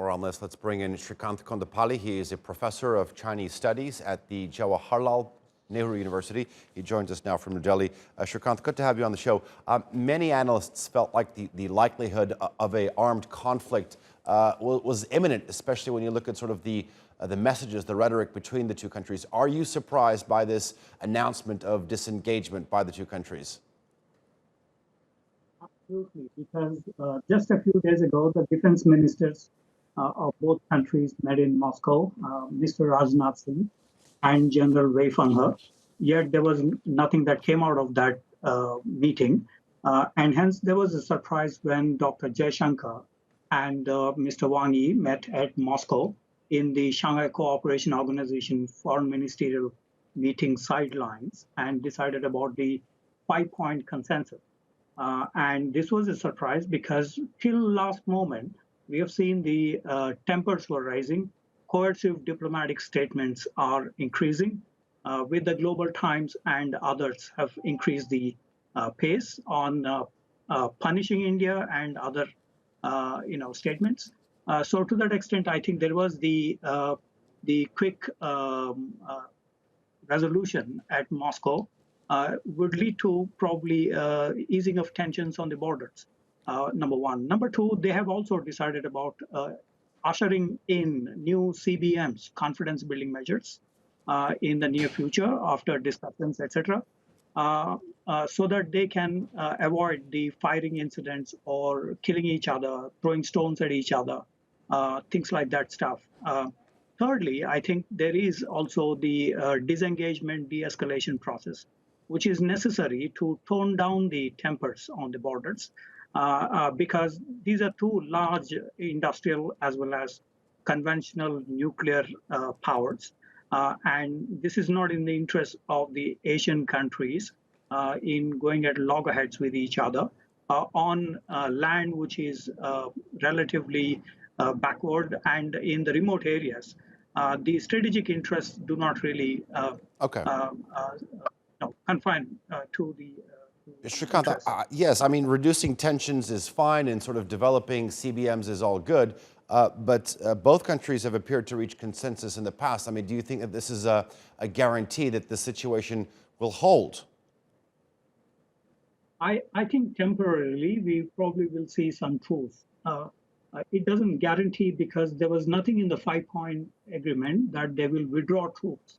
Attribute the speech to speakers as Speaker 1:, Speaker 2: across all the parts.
Speaker 1: more on this. Let's bring in Srikanth Kondapalli. He is a professor of Chinese studies at the Jawaharlal Nehru University. He joins us now from New Delhi. Srikanth, good to have you on the show. Many analysts felt like the likelihood of an armed conflict was imminent, especially when you look at sort of the messages, the rhetoric between the two countries. Are you surprised by this announcement of disengagement by the two countries?
Speaker 2: Absolutely, because just a few days ago, the defense ministers of both countries met in Moscow, Mr. Rajnath Singh and General Wei Fenghe. Yet there was nothing that came out of that meeting. And hence there was a surprise when Dr. Jaishankar and Mr. Wang Yi met at Moscow in the Shanghai Cooperation Organization foreign ministerial meeting sidelines and decided about the 5-point consensus. And this was a surprise because till last moment, we have seen the tempers were rising, coercive diplomatic statements are increasing, with the Global Times and others have increased the pace on punishing India and other statements. So to that extent, I think there was the quick resolution at Moscow would lead to probably easing of tensions on the borders, number one. Number two, they have also decided about ushering in new CBMs, confidence building measures, in the near future after discussions, etc., so that they can avoid the firing incidents or killing each other, throwing stones at each other, things like that stuff. Thirdly, I think there is also the disengagement, de-escalation process, which is necessary to tone down the tempers on the borders, because these are two large industrial as well as conventional nuclear powers. And this is not in the interest of the Asian countries in going at loggerheads with each other on land which is relatively backward and in the remote areas. The strategic interests do not really confined to the
Speaker 1: Srikanth, yes, I mean, reducing tensions is fine and sort of developing CBMs is all good, but both countries have appeared to reach consensus in the past. I mean, do you think that this is a guarantee that the situation will hold?
Speaker 2: I think temporarily we probably will see some truth. It doesn't guarantee because there was nothing in the 5-point agreement that they will withdraw troops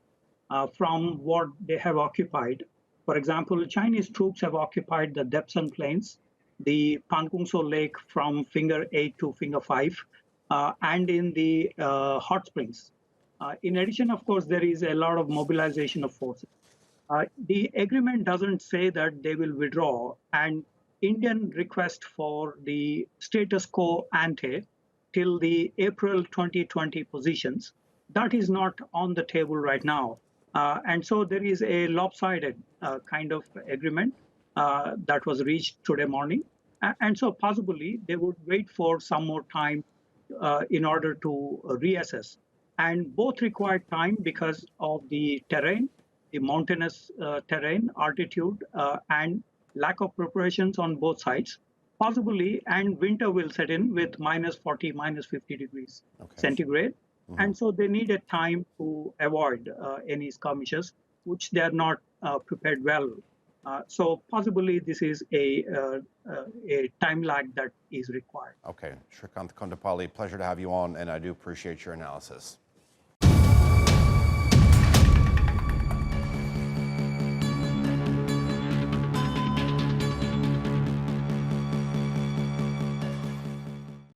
Speaker 2: from what they have occupied. For example, Chinese troops have occupied the Depsan Plains, the Pankungso Lake from Finger 8 to Finger 5, and in the hot springs. In addition, of course, there is a lot of mobilization of forces. The agreement doesn't say that they will withdraw, and Indian request for the status quo ante till the April 2020 positions, that is not on the table right now. And so there is a lopsided kind of agreement that was reached today morning. And so possibly they would wait for some more time in order to reassess. And both require time because of the terrain, the mountainous terrain, altitude, and lack of preparations on both sides, possibly, and winter will set in with minus 40, minus 50 degrees centigrade. And so they need a time to avoid any skirmishes, which they are not prepared well. So possibly this is a time lag that is required.
Speaker 1: Okay, Srikanth Kondapalli, pleasure to have you on, and I do appreciate your analysis.